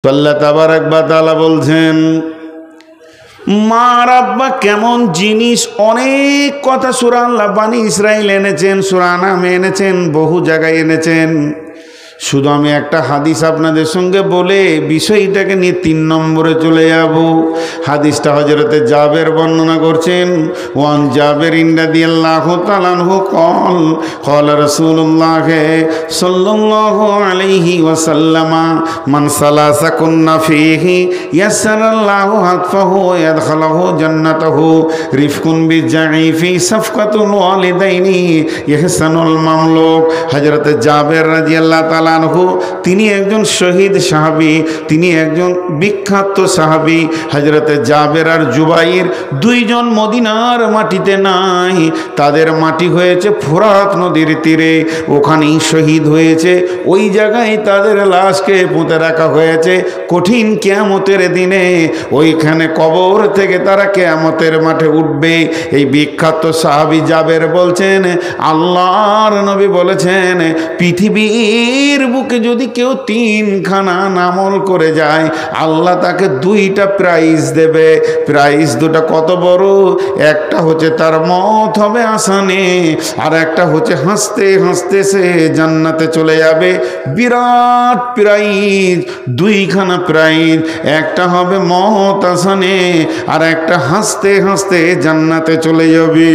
তো আল্লাহ তাবারাক ওয়া তাআলা বলছেন মা আর আব্বা কেমন জিনিস, অনেক কথা সূরা আল্লাহ বানি ইসরাইল এনেছেন, সূরা নাম এনেছেন, বহু জায়গায় এনেছেন। শুধু আমি একটা হাদিস আপনাদের সঙ্গে বলে বিষয়টাকে নিয়ে 3 নম্বরে চলে যাব। হাদিসটা হযরতে জাবের বর্ণনা করছেন। ওয়ান জাবের রাদিয়াল্লাহু তাআলা আনহু قال قال رسول الله صلى الله عليه وسلم من سلس كنا فيه يسر الله حتفه ويدخله جنته رفق بالضعيف صفقة الوالدين يحسن المملوك। হযরতে জাবের রাদিয়াল্লাহু তাআলা তিনি একজন শহীদ সাহাবী, তিনি একজন বিখ্যাত সাহাবী। হযরতে জাবের আর জুবাইর দুইজন মদিনার মাটিতে নাই, তাদের মাটি হয়েছে ফোরাত নদীর তীরে, ওখানেই শহীদ হয়েছে। ওই জায়গায় তাদের লাশকে পুঁতে রাখা হয়েছে। কঠিন কিয়ামতের দিনে ওইখানে কবর থেকে তারা কিয়ামতের মাঠে উঠবে। এই বিখ্যাত সাহাবী জাবের বলছেন আল্লাহর নবী বলেছেন পৃথিবীর বুকে যদি কেউ 3খানা আমল করে যায় আল্লাহ তাকে 2টা প্রাইজ দেবে। প্রাইজ 2টা কত বড়, একটা হচ্ছে তার মওত হবে আসানে, আর একটা হচ্ছে হাসতে হাসতে সে জান্নাতে চলে যাবে। বিরাট প্রাইজ, 2খানা প্রাইজ, একটা হবে মওত আসানে আর একটা হাসতে হাসতে জান্নাতে চলে যাবে।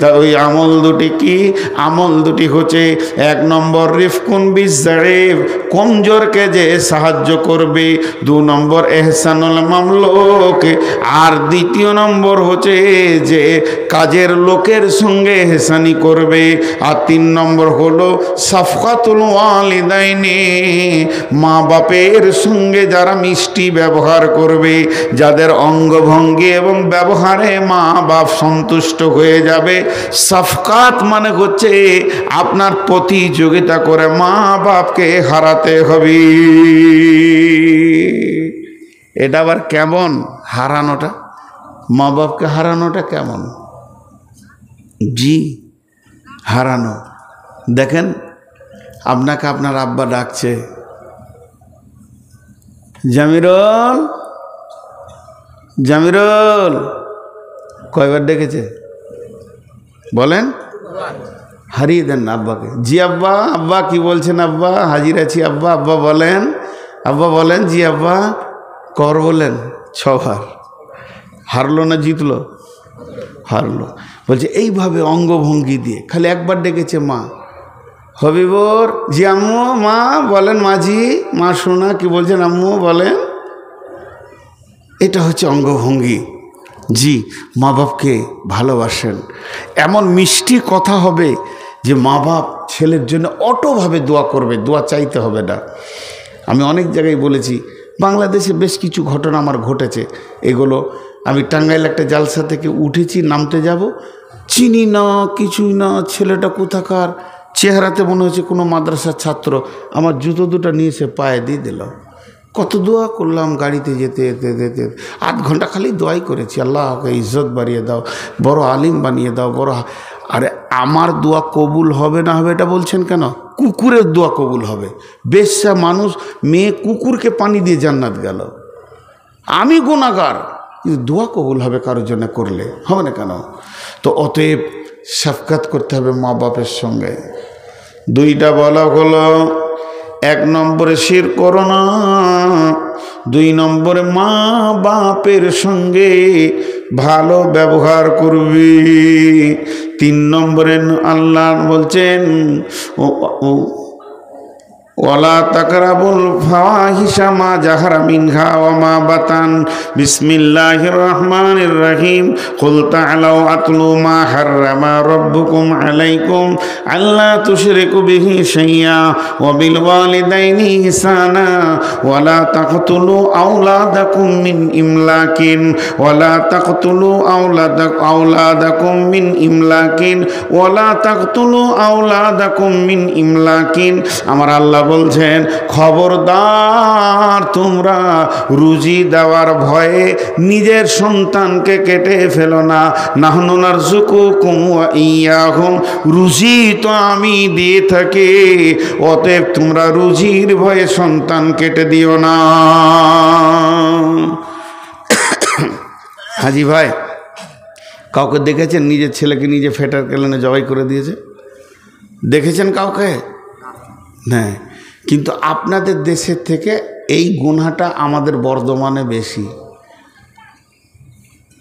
তা ওই আমল 2টি কি? আমল 2টি হচ্ছে 1 নম্বর রিফকুন বিজাইব, কমজোরকে যে সাহায্য করবে। 2 নম্বর এহসানুল মামলুক, আর 2য় নম্বর হচ্ছে যে কাজের লোকের সঙ্গে এহসানি করবে। আর 3 নম্বর হলো সাফকাতুল ওয়ালিদাইনি, মা বাপের সঙ্গে যারা মিষ্টি ব্যবহার করবে, যাদের অঙ্গভঙ্গি এবং ব্যবহারে মা বাপ সন্তুষ্ট হয়ে যাবে। সাফকাত মানে হচ্ছে আপনার প্রতিযোগিতা করে মা বাপকে হারাতে হবে। এটা আবার কেমন হারানোটা? মা বাপকে হারানোটা কেমন? জি, হারানো। দেখেন আপনাকে আপনার আব্বা ডাকছে, জামিরুল জামিরুল, কয়বার ডেকেছে বলেন? হারিয়ে দেন না আব্বাকে। জি আব্বা, আব্বা কি বলছেন আব্বা? হাজির আছি আব্বা। আব্বা বলেন, আব্বা বলেন। জি আব্বা। কর বলেন? 6 বার। হারলো না জিতলো? হারলো। বলছে এইভাবে অঙ্গভঙ্গি দিয়ে। খালি একবার ডেকেছে মা, হবিবর। জি আম্মু। মা বলেন। মাঝি। মা শোনা কি বলছেন? আম্মু বলেন। এটা হচ্ছে অঙ্গভঙ্গি। জি, মা বাপকে ভালোবাসেন, এমন মিষ্টি কথা হবে যে মা বাপ ছেলের জন্য অটোভাবে দোয়া করবে, দোয়া চাইতে হবে না। আমি অনেক জায়গায় বলেছি, বাংলাদেশে বেশ কিছু ঘটনা আমার ঘটেছে। এগুলো আমি টাঙ্গাইল একটা জালসা থেকে উঠেছি, নামতে যাব, চিনি না, কিছুই না। ছেলেটা কোথাকার, চেহারাতে মনে হচ্ছে কোনো মাদ্রাসার ছাত্র। আমার জুতো 2টা নিয়ে এসে পায়ে দিয়ে দিল। কত দোয়া করলাম গাড়িতে যেতে যেতে যেতে, 8 ঘন্টা খালি দোয়াই করেছি, আল্লাহকে ইজ্জত বাড়িয়ে দাও, বড় আলিম বানিয়ে দাও, বড়। আরে আমার দোয়া কবুল হবে না হবে এটা বলছেন কেন? কুকুরের দোয়া কবুল হবে। বেশ্যা মানুষ, মেয়ে কুকুরকে পানি দিয়ে জান্নাত গেল। আমি গুনাহগার, কিন্তু দোয়া কবুল হবে কারোর জন্য করলে, হবে না কেন? তো অতএব শাফকাত করতে হবে মা বাপের সঙ্গে। 2টা বলা হলো, 1 নম্বরে শিরক করো না, 2 নম্বরে মা বাপের সঙ্গে ভালো ব্যবহার করবি, 3 নম্বরে আল্লাহ বলছেন ওয়ালা তাকরাবুল ফাওয়াহিশা মা জাহারা মিনহা ওয়া মা বাতান। বিসমিল্লাহির রহমানির রহিম। কুল তাআলাউ আতলু মা হাররামা রাব্বুকুম আলাইকুম আল্লা তুশরিকু বিহি শাইয়্যা ওয়া বিল ওয়ালিদাইনি ইহসানা ওয়া লা তাকতুলু আওলাদাকুম মিন ইমলাকিন ওয়া লা তাকতুলু আওলাদাকুম মিন ইমলাকিন ওয়া লা তাকতুলু আওলাদাকুম মিন ইমলাকিন। আমার আল্লাহ বলছেন খবরদার তোমরা রুজি দেওয়ার ভয়ে নিজের সন্তানকে কেটে ফেলো না। নাহনু নারযুকুকুম ওয়া ইয়্যাহুম, রুজি তো আমি দিয়ে থাকি, অতএব তোমরা রুজির ভয়ে সন্তান কেটে দিও না। হাজি ভাই, কাউকে দেখেছেন নিজের ছেলেকে নিজে ফেটার কেলেনে জবাই করে দিয়েছে? দেখেছেন কাউকে? হ্যাঁ, কিন্তু আপনাদের দেশের থেকে এই গুনাহটা আমাদের বর্ধমানে বেশি।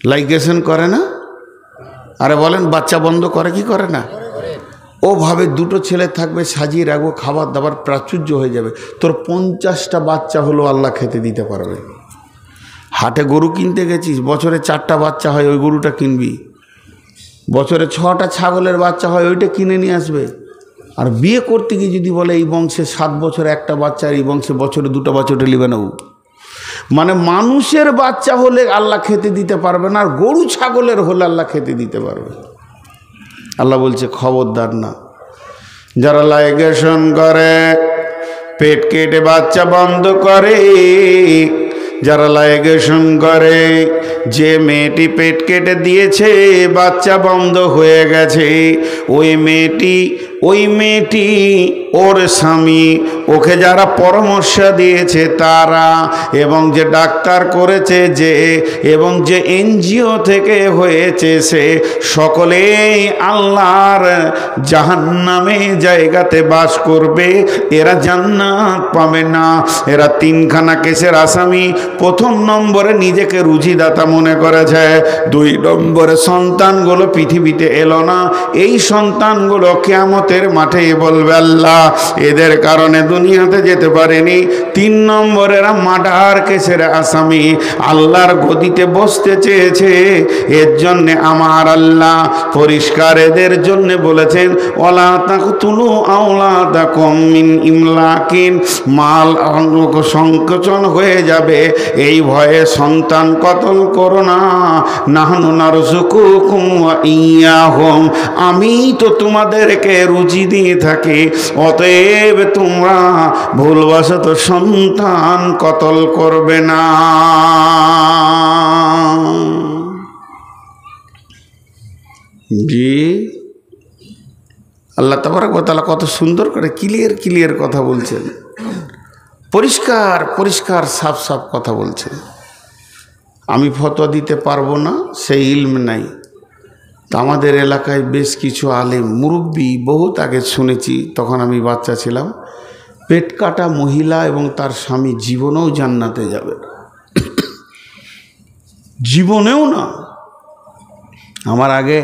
লাইগেশন করে না? আরে বলেন, বাচ্চা বন্ধ করে কি করে না? ও ভাবে দুটো ছেলে থাকবে, সাজিয়ে রাখবো, খাবার দাবার প্রাচুর্য হয়ে যাবে। তোর 50টা বাচ্চা হলো আল্লাহ খেতে দিতে পারবে। হাটে গরু কিনতে গেছিস, বছরে 4টা বাচ্চা হয়, ওই গরুটা কিনবি। বছরে 6টা ছাগলের বাচ্চা হয়, ওইটা কিনে নিয়ে আসবে। আর বিয়ে করতে গিয়ে যদি বলে এই বংশে 7 বছরে একটা বাচ্চা, আর এই বংশে বছরে 2টা বাচ্চা, ওটা নেবে না। মানে মানুষের বাচ্চা হলে আল্লাহ খেতে দিতে পারবে না, আর গরু ছাগলের হলে আল্লাহ খেতে দিতে পারবে। আল্লাহ বলছে খবরদার না, যারা লাইগেশন করে, পেট কেটে বাচ্চা বন্ধ করে, যারা লাইগেশন করে, যে মেয়েটি পেট কেটে দিয়েছে, বাচ্চা বন্ধ হয়ে গেছে, ওই মেয়েটি ওর স্বামী, ওকে যারা পরামর্শ দিয়েছে তারা, এবং যে ডাক্তার করেছে যে, এবং যে এনজিও থেকে হয়েছে সে, সকলেই আল্লাহর জাহান্নামে জায়গাতে বাস করবে। এরা জান্নাত পাবে না। এরা 3খানা কেসের আসামি। 1 নম্বরে নিজেকে রুজিদাতা মনে করেছে, 2 নম্বরে সন্তানগুলো পৃথিবীতে এলো না, এই সন্তানগুলো কিয়ামতের মাঠে বলবে আল্লাহ এদের কারণে দুনিয়াতে যেতে পারেনি। 3 নম্বরে এরা মার্ডার কেসের আসামি, আল্লাহর গদিতে বসতে চেয়েছে, এর জন্যে আমার আল্লাহ পরিষ্কার এদের জন্য বলেছেন ওয়ালা তাকতুলু আওলাদাকুম মিন ইমলাকিন, মাল সংকোচন হয়ে যাবে এই ভয়ে সন্তান কতল করো না। নাহনু নারযুকুকুম ওয়া ইয়্যাহুম, আমি তো তোমাদেরকে রুজি দিয়ে থাকি, অতএব তোমরা ভুলবশত সন্তান কতল করবে না। জি, আল্লাহ তাবারক ওয়া তাআলা কত সুন্দর করে ক্লিয়ার কথা বলছেন, পরিষ্কার সাফ কথা বলছেন। আমি ফতোয়া দিতে পারবো না, সেই ইলম নাই। তো আমাদের এলাকায় বেশ কিছু আলেম মুরব্বী, বহুত আগে শুনেছি, তখন আমি বাচ্চা ছিলাম, পেট কাটা মহিলা এবং তার স্বামী জীবনেও জান্নাতে যাবে, জীবনেও না। আমার আগে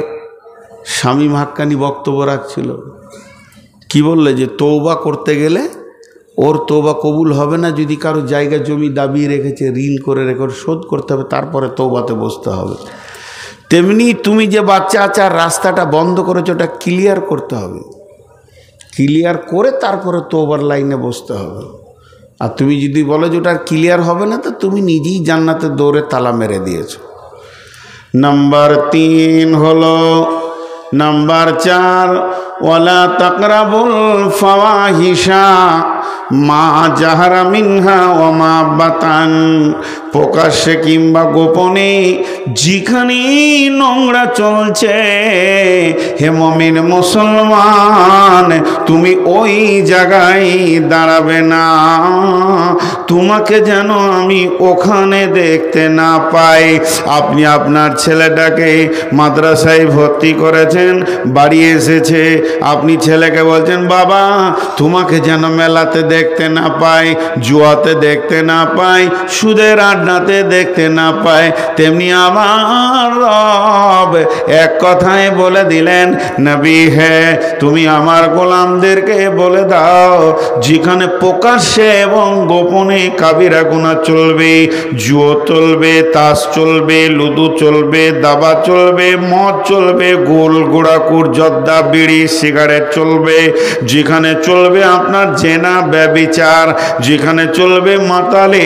স্বামী হাক্কানি বক্তব্য রাখছিল, কি বললে যে তওবা করতে গেলে ওর তওবা কবুল হবে না যদি কারো জায়গা জমি দাবিয়ে রেখেছে, ঋণ করে রেখে শোধ করতে হবে, তারপরে তওবাতে বসতে হবে। তেমনি তুমি যে বাচ্চা আচার রাস্তাটা বন্ধ করেছো, ওটা ক্লিয়ার করতে হবে, ক্লিয়ার করে তারপরে তওবার লাইনে বসতে হবে। আর তুমি যদি বলো যে ওটা ক্লিয়ার হবে না, তো তুমি নিজেই জান্নাতে দৌড়ে তালা মেরে দিয়েছো। নাম্বার 3 হলো, নাম্বার 4 ওয়ালা তাকরাবুল ফাওয়াহিশা মা জাহারা মিনহা ওয়া মা বাতান, প্রকাশ্যে কিংবা গোপনে যেখানে নোংরা চলছে, হে মুমিন মুসলমান, তুমি ওই জায়গায় দাঁড়াবে না, তোমাকে যেন আমি ওখানে দেখতে না পাই। আপনি আপনার ছেলেটাকে মাদ্রাসায় ভর্তি করেছেন, বাড়ি এসেছে, আপনি ছেলেকে বলছেন বাবা তোমাকে যেন মেলাতে দেখতে না পাই, জুয়াতে দেখতে না পাই, সুদের আড্ডাতে দেখতে না পাই। তেমনি আমার রব এক কথায় বলে দিলেন, নবী হে তুমি আমার গোলামদেরকে বলে দাও, যেখানে প্রকাশ্যে এবং গোপনে কাবিরা গুনাহ চলবে, জুয়া চলবে, তাস চলবে, লুডু চলবে, দাবা চলবে, মদ চলবে, গোল গোড়াকুর, জর্দা, বিড়ি, সিগারেট চলবে, যেখানে চলবে আপনার জেনা, ব্যভিচার, যেখানে চলবে মাতালে,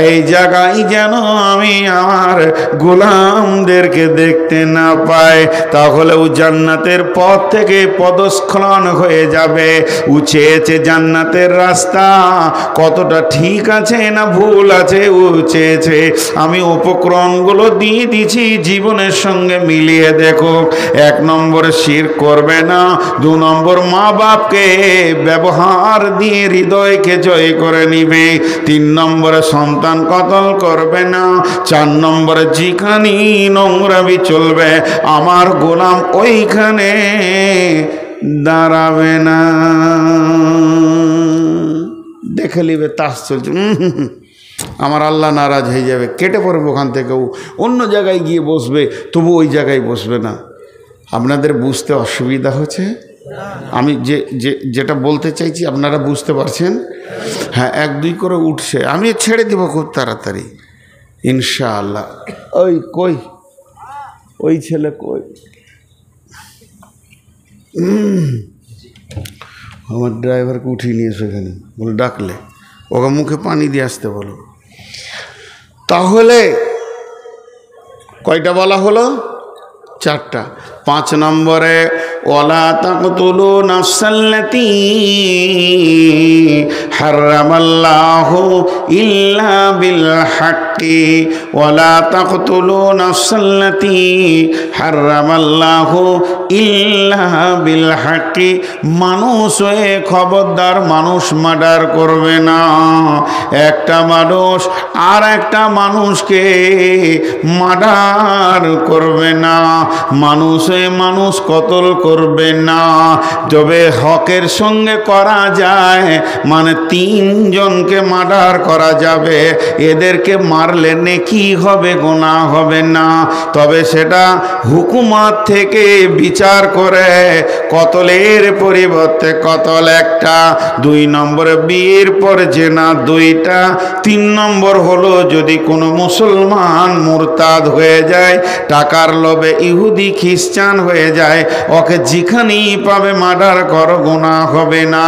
এই জায়গায় যেন আমি আমার গোলামদেরকে দেখতে না পাই, তাহলেও জান্নাতের পথ থেকে পদস্খলন হয়ে যাবে। উচেছে জান্নাতের রাস্তা কতটা ঠিক আছে না ভুল আছে, উচেছে আমি উপক্রমগুলো দিয়ে দিছি, জীবনের সঙ্গে মিলিয়ে দেখো। 1 নম্বর শিরক করবে না, 2 নম্বর মা বাপকে ব্যবহার দিয়ে হৃদয়কে জয় করে নিবে, 3 নম্বরে সন্তান কতল করবে না, 4 নম্বরে যেখানে নোংরামি চলবে আমার গোলাম ওইখানে দাঁড়াবে না। দেখে নিবে তাস চলছে, আমার আল্লাহ নারাজ হয়ে যাবে, কেটে পড়বে ওখান থেকেও অন্য জায়গায় গিয়ে বসবে, তবু ওই জায়গায় বসবে না। আপনাদের বুঝতে অসুবিধা হচ্ছে? আমি যেটা বলতে চাইছি আপনারা বুঝতে পারছেন? হ্যাঁ, 1-2 করে উঠছে, আমি ছেড়ে দেবো খুব তাড়াতাড়ি ইনশাআল্লাহ। ওই ছেলে কই? আমার ড্রাইভারকে উঠিয়ে নিয়ে এসো এখানে, বলে ডাকলে ওকে মুখে পানি দিয়ে আসতে বলো। তাহলে কয়টা বলা হলো? 4টা। 5 নম্বরে ওয়ালা তাকতুলু নাফসাল্লাতী হারামাল্লাহু ইল্লা বিল হাক্কি, ওয়ালা তাকতুলু নাফসাল্লাতী হারামাল্লাহু ইল্লা বিল হাক্কি। মানুষ হয়ে খবরদার মানুষ মার্ডার করবে না। একটা মানুষ আর একটা মানুষকে মার্ডার করবে না, মানুষে মানুষ কতল করবে না। তবে হকের সঙ্গে করা যায়, মানে 3 জনকে মার্ডার করা যাবে, এদেরকে মারলে নেকি হবে, গুনাহ হবে না। তবে সেটা হুকুমত থেকে বিচার করে কতলের পরিবর্তে কতল 1টা, 2 নম্বরে বিয়ের পরে জেনা 2টা, 3 নম্বর হলো যদি কোনো মুসলমান মুরতাদ হয়ে যায়, টাকার লোভে ইহুদি খ্রিস্টান হয়ে যায়, ওকে যেখানেই পাবে মার্ডার করো, গুনাহ হবে না।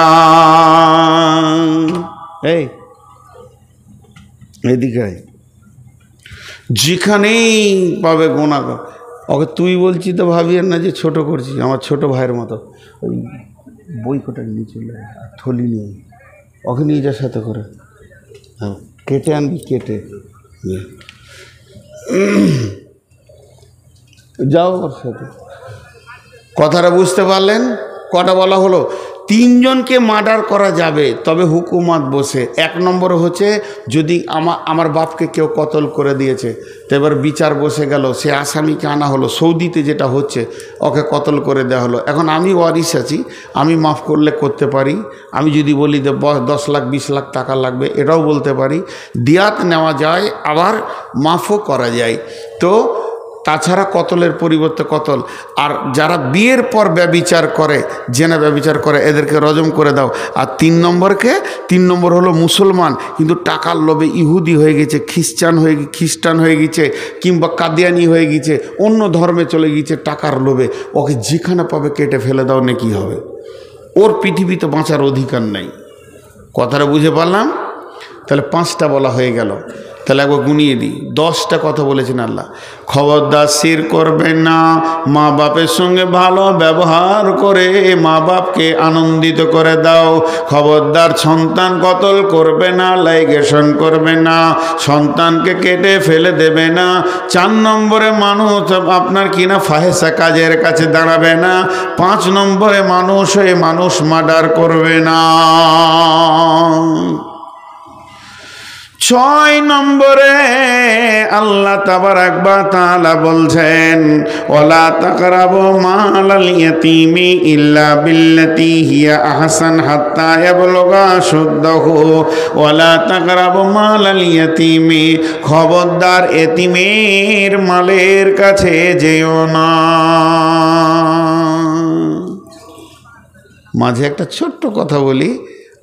এদিকে যেখানেই পাবে গুনাহ কর, ওকে তুই বলছি তো ভাবিয়েন না যে ছোট করছি, আমার ছোট ভাইয়ের মতো। ওই বই কোটা নিয়ে চলে থলি নিয়ে ওকে নিয়ে যার সাথে করে, হ্যাঁ কেটে আনবি, কেটে যাও ওর সাথে। কথাটা বুঝতে পারলেন? কটা বলা হলো? 3 জনকে মার্ডার করা যাবে, তবে হুকুমত বসে। 1 নম্বর হচ্ছে যদি আমার বাপকে কেউ কতল করে দিয়েছে, তো এবার বিচার বসে গেল, সে আসামিকে আনা হলো। সৌদিতে যেটা হচ্ছে, ওকে কতল করে দেওয়া হলো। এখন আমি ওয়ারিশ আছি, আমি মাফ করলে করতে পারি, আমি যদি বলি যে 10 লাখ 20 লাখ টাকা লাগবে, এটাও বলতে পারি। দিয়াত নেওয়া যায়, আবার মাফও করা যায়। তো তাছাড়া কতলের পরিবর্তে কতল। আর যারা বিয়ের পর ব্যভিচার করে, জেনা ব্যভিচার করে, এদেরকে রজম করে দাও। আর 3 নম্বর হলো মুসলমান কিন্তু টাকার লোভে ইহুদি হয়ে গেছে, খ্রিস্টান হয়ে গেছে, কিংবা কাদিয়ানি হয়ে গেছে, অন্য ধর্মে চলে গিয়েছে টাকার লোভে, ওকে যেখানে পাবে কেটে ফেলে দাও, নাকি হবে। ওর পৃথিবীতে বাঁচার অধিকার নাই। কথাটা বুঝে পারলাম? তাহলে 5টা বলা হয়ে গেল। তাহলে একবার গুনিয়ে দিই, 10টা কথা বলেছেন আল্লাহ। খবরদার শিরক করবে না, মা বাপের সঙ্গে ভালো ব্যবহার করে মা বাপকে আনন্দিত করে দাও। খবরদার সন্তান কতল করবে না, লাইগেশন করবে না, সন্তানকে কেটে ফেলে দেবে না। 4 নম্বরে মানুষ আপনার কিনা ফাহেসা কাজের কাছে দাঁড়াবে না। 5 নম্বরে মানুষ হয়ে মানুষ মার্ডার করবে না। 6 নম্বরে আল্লাহ তাবারাক ওয়া তাআলা বলছেন, ওয়ালা তাকরাবু মালাল ইয়াতীমি ইল্লা বিল্লাতী হিয়া আহসান হাত্তা ইয়াবলুগা শুদ্দাহু, ওয়ালা তাকরাবু মালাল ইয়াতীমি, খবরদার এতিমের মালের কাছে যেও না। মাঝে একটা ছোট্ট কথা বলি,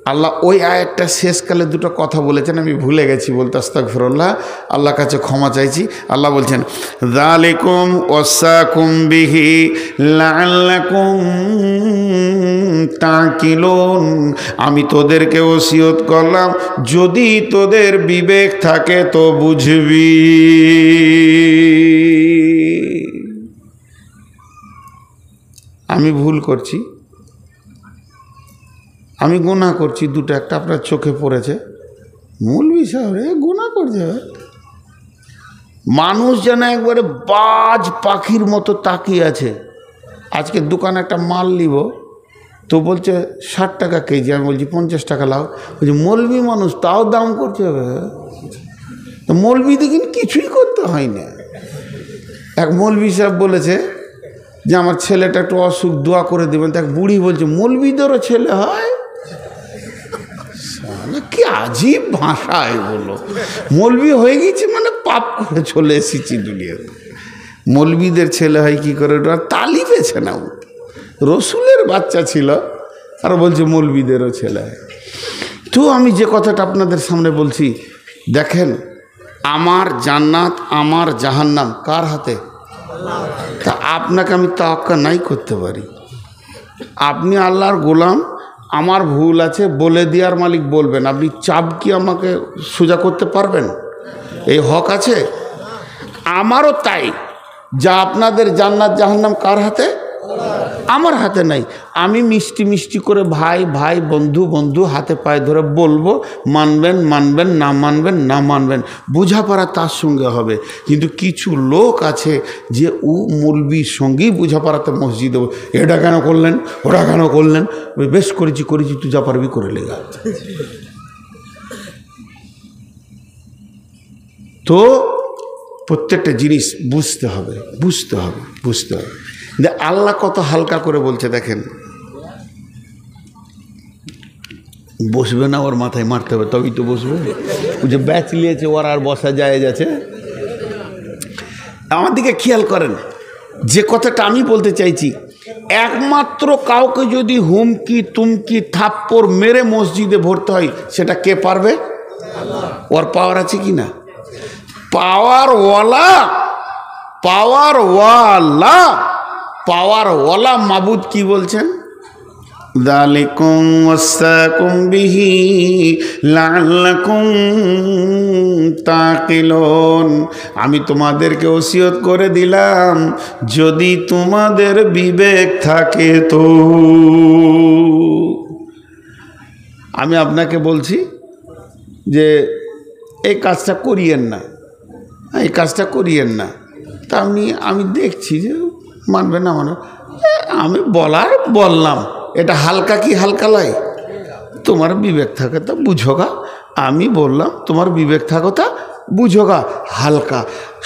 আল্লাহ ওই আয়াতটা শেষকালে দুটো কথা বলেছেন, আমি ভুলে গেছি বলতে, আস্তাগফিরুল্লাহ, আল্লাহর কাছে ক্ষমা চাইছি। আল্লাহ বলছেন যালিকুম ওয়াসাকুম বিহি লাআল্লাকুম তাকিলুন, আমি তোদেরকে ওসিয়ত করলাম যদি তোদের বিবেক থাকে তো বুঝবি। আমি ভুল করছি, আমি গুনাহ করছি, দুটো একটা আপনার চোখে পড়েছে, মৌলভী সাহেব গুনাহ করছে। মানুষ যেন একবারে বাজ পাখির মতো তাকিয়ে আছে। আজকে দোকানে একটা মাল নিব তো বলছে 60 টাকা কেজি, আমি বলছি 50 টাকা লাও, বলছি মৌলভী মানুষ তাও দাম করছে। তো মৌলভী দেখিন কিছুই করতে হয় না। এক মৌলভী সাহেব বলেছে যে আমার ছেলেটা একটু অসুখ, দোয়া করে দেবেন। এক বুড়ি বলছে মৌলভীদেরও ছেলে হয়? কি আজীব ভাষায় বলো, মৌলভী হয়ে গেছি মানে পাপ করে চলে এসেছি দুনিয়াতে। মৌলভীদের ছেলে হয় কি করে? ওরা তালি পেছে না, রসুলের বাচ্চা ছিল আর বলছে মৌলভীদেরও ছেলে হয়। তো আমি যে কথাটা আপনাদের সামনে বলছি, দেখেন আমার জান্নাত আমার জাহান্নাম কার হাতে? তা আপনাকে আমি তাওয়াক্কা নাই করতে পারি। আপনি আল্লাহর গোলাম, আমার ভুল আছে বলে দেওয়ার মালিক বলবেন, আপনি চাপ কি আমাকে সোজা করতে পারবেন? এই হক আছে আমারও। তাই যা আপনাদের জান্নাত জাহান্নাম কার হাতে? আমার হাতে নাই। আমি মিষ্টি মিষ্টি করে ভাই ভাই বন্ধু বন্ধু হাতে পায়ে ধরে বলবো, মানবেন মানবেন, না মানবেন না মানবেন, বোঝাপড়া তার সঙ্গে হবে। কিন্তু কিছু লোক আছে যে ও মৌলবীর সঙ্গেই বোঝাপড়াতে মসজিদে, এটা কেন করলেন, ওটা কেন করলেন, বেশ করেছি করেছি, তুই যা পারবি করে লেগা। তো প্রত্যেকটা জিনিস বুঝতে হবে, বুঝতে হবে, বুঝতে হবে। আল্লাহ কত হালকা করে বলছে দেখেন, বসবে না ওর মাথায় মারতে হবে তবেই তো বসবে। ও যে ব্যাচ নিয়েছে ওর আর বসা যায় যাচ্ছে। আমার দিকে খেয়াল করেন, যে কথাটা আমি বলতে চাইছি, একমাত্র কাউকে যদি হুমকি তুমকি থাপ্পড় মেরে মসজিদে ভরতে হয়, সেটা কে পারবে? ওর পাওয়ার আছে কি না? পাওয়ারওয়ালা, পাওয়ারওয়ালা, পাওয়ারওয়ালা মাবুদ কি বলছেন? যালিকুম ওয়াসাকুম বিহি লাআল্লাকুম তাকিলুন, আমি তোমাদেরকে ওসিয়ত করে দিলাম যদি তোমাদের বিবেক থাকে তো। আমি আপনাকে বলছি যে এই কাজটা করিয়েন না, এই কাজটা করিয়েন না। তা আমি দেখছি যে মানবে না, মানে আমি বললাম এটা হালকা কি হালকা লয়? তোমার বিবেক থাকে তা বুঝোগা। আমি বললাম তোমার বিবেক থাকো তা বুঝোগা, হালকা।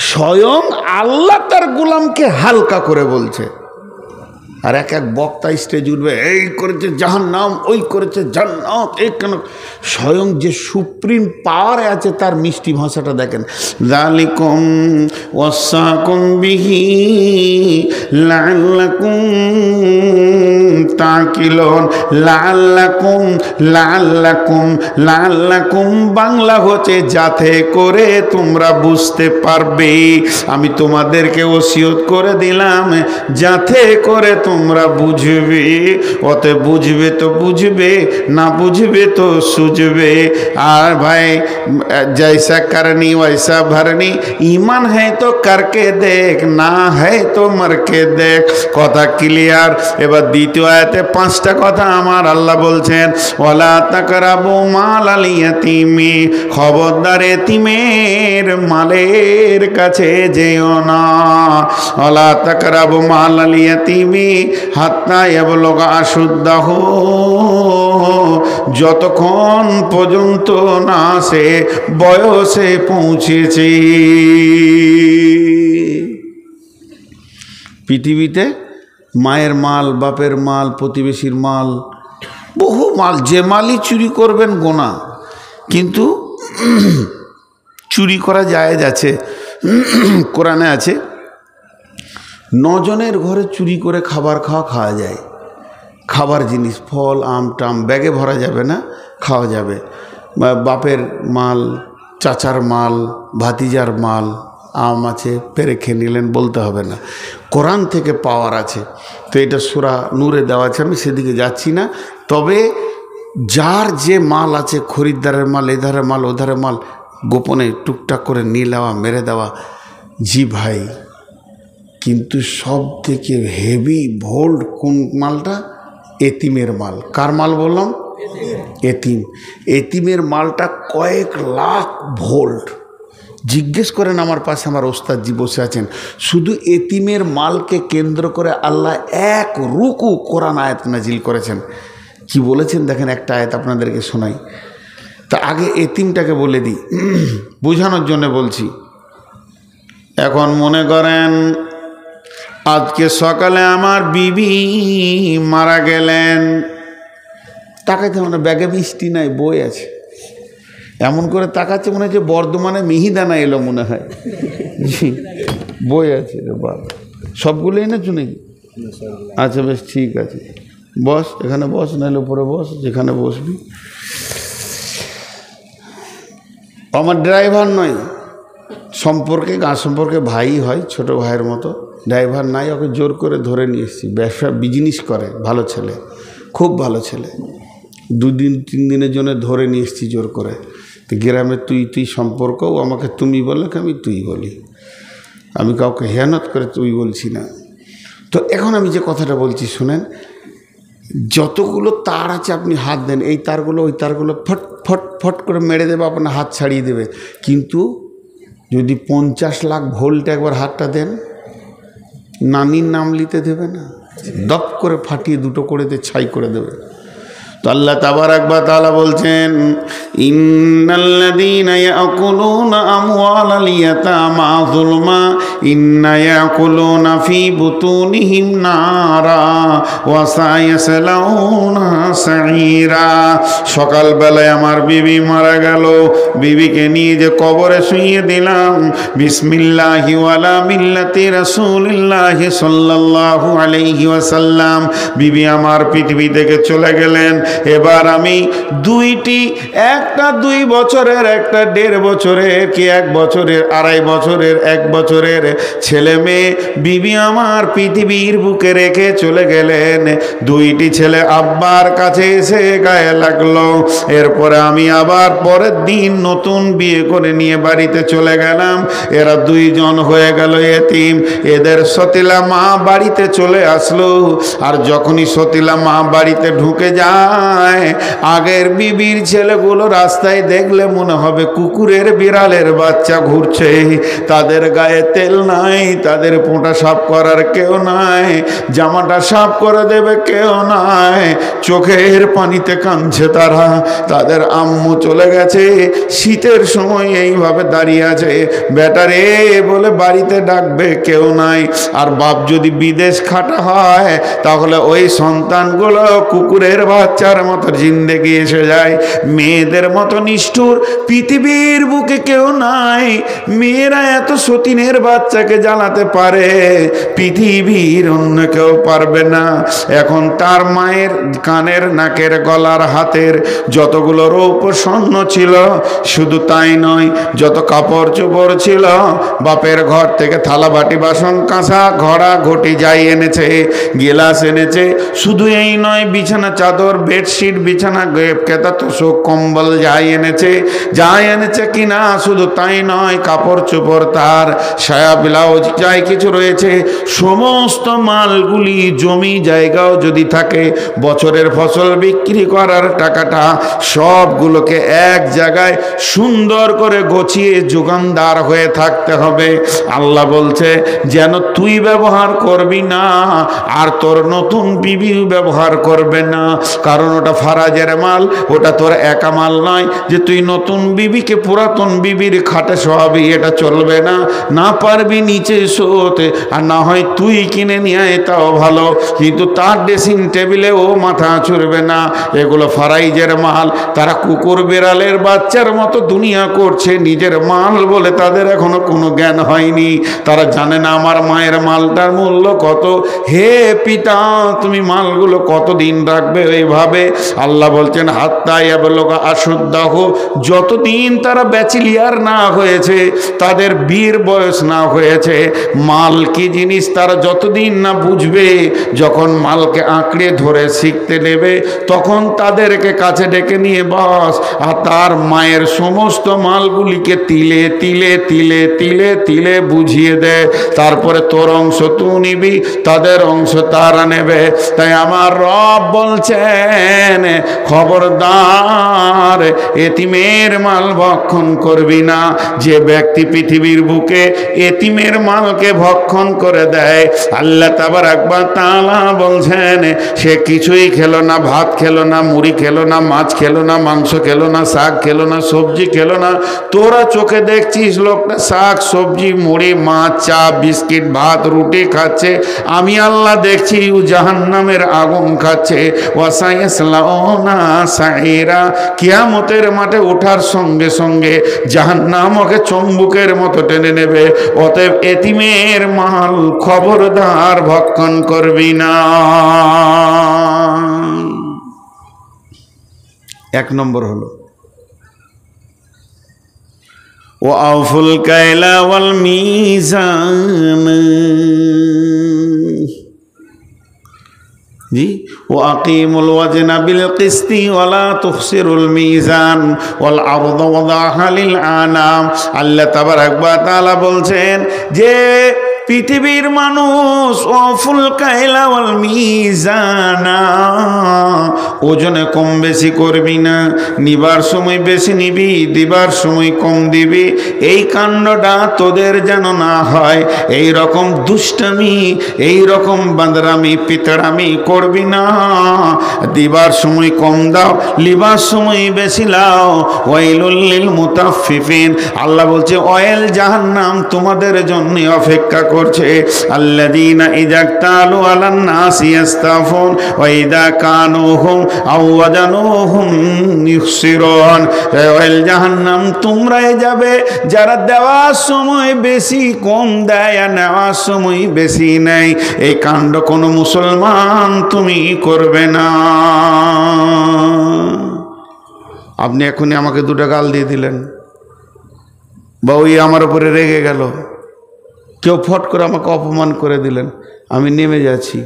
স্বয়ং আল্লাহ তার গোলামকে হালকা করে বলছে। আর এক এক বক্তা স্টেজ উঠবে, এই করেছে জাহান্নাম, ওই করেছে জান্নাত, এই কেন? স্বয়ং যে সুপ্রিম পাওয়ারে আছে তার মিষ্টি ভাষাটা দেখেন। যালিকুম ওয়াসাকুম বিহি লাআল্লাকুম তাকিলুন। লাআল্লাকুম, লাআল্লাকুম, লাআল্লাকুম বাংলা হচ্ছে যাতে করে তোমরা বুঝতে পারবে। আমি তোমাদেরকে ওসিয়ত করে দিলাম যাতে করে তোমরা বুঝবে। ওতে বুঝবে তো বুঝবে, না বুঝবে তো সুঝবে। আর ভাই জৈসা করনি वैसा भरनी, ईमान है तो करके देख, ना है तो मर के देख। কথা ক্লিয়ার। এবার দ্বিতীয় আয়াতে 5টা কথা আমার আল্লাহ বলছেন, ওয়ালা তাকরাবু মালাল ইয়াতীমি, খবরদার এতিমের মালের কাছে যেও না। ওয়ালা তাকরাবু মালাল ইয়াতীমি হাত্তা ইয়াবলুগা আশুদ্দাহু, যতক্ষণ পর্যন্ত না সে বয়সে পৌঁছেছে। পৃথিবীতে মায়ের মাল, বাপের মাল, প্রতিবেশীর মাল, বহু মাল, যে মালই চুরি করবেন গোনা, কিন্তু চুরি করা জায়েজ আছে। কোরআনে আছে 9 জনের ঘরে চুরি করে খাবার খাওয়া যায়। খাবার জিনিস, ফল আম টাম ব্যাগে ভরা যাবে না, খাওয়া যাবে। বাপের মাল, চাচার মাল, ভাতিজার মাল, আম আছে পেরে খেয়ে নিলেন, বলতে হবে না। কোরআন থেকে পাওয়ার আছে। তো এটা সূরা নূরে দেওয়া আছে, আমি সেদিকে যাচ্ছি না। তবে যার যে মাল আছে, খরিদ্দারের মাল, এধারের মাল, ওধারের মাল, গোপনে টুকটাক করে নিয়ে নেওয়া, মেরে দেওয়া, জি ভাই। কিন্তু সব থেকে হেভি ভোল্ট কোন মালটা? এতিমের মাল। কার মাল বললাম? এতিম। এতিমের মালটা কয়েক লাখ ভোল্ট। জিজ্ঞেস করেন, আমার পাশে আমার ওস্তাদজি বসে আছেন, শুধু এতিমের মালকে কেন্দ্র করে আল্লাহ এক রুকু কোরআন আয়াত নাজিল করেছেন। কি বলেছেন দেখেন, একটা আয়াত আপনাদেরকে শোনাই। তা আগে এতিমটাকে বলে দিই, বোঝানোর জন্য বলছি। এখন মনে করেন আজকে সকালে আমার বিবি মারা গেলেন, তাকাইতে মানে ব্যাগে মিষ্টি নাই, বই আছে, এমন করে তাকাচ্ছে মনে হচ্ছে বর্ধমানে মিহিদানা এলো মনে হয়। জি, বই আছে রে বাবা। সবগুলো এনেছো নাকি? আচ্ছা বেশ, ঠিক আছে, বস, এখানে বস, নাহলে উপরে বস, যেখানে বসবি। আমার ড্রাইভার নয়, সম্পর্কে, গাঁ সম্পর্কে ভাই হয়, ছোট ভাইয়ের মতো। ড্রাইভার নাই, ওকে জোর করে ধরে নিয়ে এসেছি। ব্যবসা বিজনেস করে, ভালো ছেলে, খুব ভালো ছেলে। 2 দিন 3 দিনের জন্য ধরে নিয়ে এসেছি জোর করে। তো গ্রামে তুই সম্পর্কও আমাকে তুমি বলে, আমি তুই বলি, আমি কাউকে হেয়ানত করে তুই বলছি না। তো এখন আমি যে কথাটা বলছি শুনেন, যতগুলো তার আছে আপনি হাত দেন, এই তারগুলো ওই তারগুলো ফট ফট ফট করে মেরে দেবে, আপনার হাত ছাড়িয়ে দেবে। কিন্তু যদি 50 লাখ ভোল্ট একবার হাতটা দেন, নানির নাম নিতে দেবে না, দপ করে ফাটিয়ে দুটো করে দিয়ে ছাই করে দেবে। তো আল্লাহ তাবারাক ওয়া তাআলা বলছেন, ইন্নাল্লাযীনা ইয়াকুলুনা আমওয়ালাল ইয়াতামা যুলমা ইন্না ইয়াকুলুনা ফি বুতুনিহিম নারা ওয়া সায়াসলাউনা সাঈরা। সকালবেলায় আমার বিবি মারা গেল, বিবিকে নিয়ে যে কবরে শুইয়ে দিলাম, বিসমিল্লাহি ওয়ালা মিল্লাতি রাসূলিল্লাহি সাল্লাল্লাহু আলাইহি ওয়াসাল্লাম। বিবি আমার পৃথিবী থেকে চলে গেলেন। এবার আমি দুইটি, একটা 2 বছরের, একটা 1.5 বছরের, কি 1 বছরের, 2.5 বছরের, 1 বছরের ছেলে মেয়ে বিবি আমার পৃথিবীর বুকে রেখে চলে গেলেন। 2টি ছেলে আব্বার কাছে এসে গায়ে লাগলো। এরপরে আমি আবার পরের দিন নতুন বিয়ে করে নিয়ে বাড়িতে চলে গেলাম। এরা 2 জন হয়ে গেল এতিম। এদের সতীলা মা বাড়িতে চলে আসলো। আর যখনই সতীলা মা বাড়িতে ঢুকে যায়, আগের বিবির ছেলেগুলো রাস্তায় দেখলে মনে হবে কুকুরের বিড়ালের বাচ্চা ঘুরছে। তাদের গায়ে তেল নাই, তাদের পোঁটা সাফ করার কেউ নাই, জামাটা সাফ করে দেবে কেউ নাই, চোখের পানিতে কাঁদছে তারা। তাদের আম্মু চলে গেছে, শীতের সময় এইভাবে দাঁড়িয়ে আছে, বেটারে বলে বাড়িতে ডাকবে কেউ নাই। আর বাপ যদি বিদেশ খাটা হয়, তাহলে ওই সন্তানগুলো কুকুরের বাচ্চার মতো জিন্দেগি এসে যায়। মেয়েদের মতো নিষ্ঠুর পৃথিবীর বুকে কেউ নাই। মেয়েরা এত সতীনের বাচ্চাকে জ্বালাতে পারে, পৃথিবীর অন্য কেউ পারবে না। এখন তার মায়ের কানের, নাকের, গলার, হাতের যতগুলো রৌপ্য স্বর্ণ ছিল, শুধু তাই নয়, যত কাপড় চোপড় ছিল, বাপের ঘর থেকে থালা বাটি বাসন কাঁসা ঘড়া ঘটি যাই এনেছে, গিলাস এনেছে। শুধু এই নয়, বিছানা চাদর, বেডশিট, বিছানা কেতা, তোষক, কম্বল যাই এনেছে কিনা, শুধু তাই নয়, কাপড় চোপড়, তার সায়া ব্লাউজ যাই কিছু রয়েছে, সমস্ত মালগুলি, জমি জায়গাও যদি থাকে, বছরের ফসল বিক্রি করার টাকাটা, সবগুলোকে এক জায়গায় সুন্দর করে গছিয়ে যোগানদার হয়ে থাকতে হবে। আল্লাহ বলছে যেন তুই ব্যবহার করবি না, আর তোর নতুন বিবিও ব্যবহার করবে না। কারণ ওটা ফারাজের মাল, ওটা তোর একা মাল নয় যে তুই নতুন বিবিকে পুরাতন বিবির খাটে শোয়াবি, এটা চলবে না। না পারবি নিচে শোতে, আর না হয় তুই কিনে নিয়ে আয়, তাও ভালো, কিন্তু তার ড্রেসিং টেবিলে ও মাথা চড়বে না। এগুলো ফারাইজের মাল। তারা কুকুর বিড়ালের বাচ্চার মতো দুনিয়া করছে, নিজের মাল বলে তাদের এখনো কোনো জ্ঞান হয়নি। তারা জানে না আমার মায়ের মালটার মূল্য কত। হে পিতা, তুমি মালগুলো কতদিন রাখবে এইভাবে? হবে। আল্লাহ বলছেন হাত্তা ইয়াবলুগা আশুদ্দাহু, যতদিন তারা ব্যাচেলিয়ার না হয়েছে, তাদের বীর বয়স না হয়েছে, মাল কি জিনিস তারা যতদিন না বুঝবে, যখন মালকে আঁকড়ে ধরে শিখতে নেবে তখন তাদেরকে কাছে ডেকে নিয়ে বস, আর তার মায়ের সমস্ত মালগুলিকে তিলে তিলে তিলে তিলে তিলে বুঝিয়ে দেয়, তারপরে তোর অংশ তুই নিবি, তাদের অংশ তারা নেবে। তাই আমার রব বলছেন খবরদার এতিমের মাল ভক্ষণ করবি না। যে ব্যক্তি পৃথিবীর বুকে এতিমের মালকে ভক্ষণ করে দেয়, আল্লাহ তাবারাক ওয়া তাআলা বলছেন সে কিছুই খেলো না, ভাত খেলো না, মুড়ি খেলো না, মাছ খেলো না, মাংস খেলো না, শাক খেলো না, সবজি খেলো না। তোরা চোখে দেখছিস লোকটা শাক সবজি মুড়ি মাছ চা বিস্কিট ভাত রুটি খাচ্ছে, আমি আল্লাহ দেখছি ও জাহান্নামের আগুন খাচ্ছে। ওয়াসায়াসলাউনা সাইরা, কিয়ামতের মাঠে ওঠার সঙ্গে সঙ্গে জাহান্নাম ওকে চুম্বকের মতো টেনে নেবে। অতএব এতিমের মাল খবরদার ভক্ষণ করবি না। এক নম্বর হলো ও আউফুল কায়লা ওয়াল মিজান, জি ও আকিমুল ওয়াজনা বিল কিসতি ওয়ালা তুখসিরুল মিজান ওয়াল আরদ ওয়াদাহা লিল আনাম। আল্লাহ তাবারাক ওয়া তাআলা বলছেন যে পৃথিবীর মানুষ ওয়াফুল কায়লা ওয়াল মিজানা, ওজনে কম বেশি করবি না, নিবার সময় বেশি নিবি, দিবার সময় কম দিবি। এই কাণ্ডটা তোদের যেন না হয়। এই রকম দুষ্টামি, এই রকম বাঁদরামি পিতড়ামি করবি না। দিবার সময় কম দাও, লিবার সময় বেশি লাও। ওয়াইলুল লিল মুতাফফিফিন, আল্লাহ বলছে অয়েল জাহান্নাম তোমাদের জন্য অপেক্ষা করছে। আল্লাযীনা ইযা তালু আলান নাসি ইস্তাফুন ওয়া ইযা কানুহুম আও ওয়াজানুহুম ইখসিরুন। ওয়াইল জাহান্নাম তোমরাই যাবে যারা দেওয়ার সময় বেশি কম দেয় আর নেওয়ার সময় বেশি নেয়। এই কাণ্ড কোনো মুসলমান তুমি করবে না। আপনি এখনই আমাকে দুটো গাল দিয়ে দিলেন, বা ওই আমার উপরে রেগে গেল, কেউ ফট করে আমাকে অপমান করে দিলেন, আমি নেমে যাচ্ছি,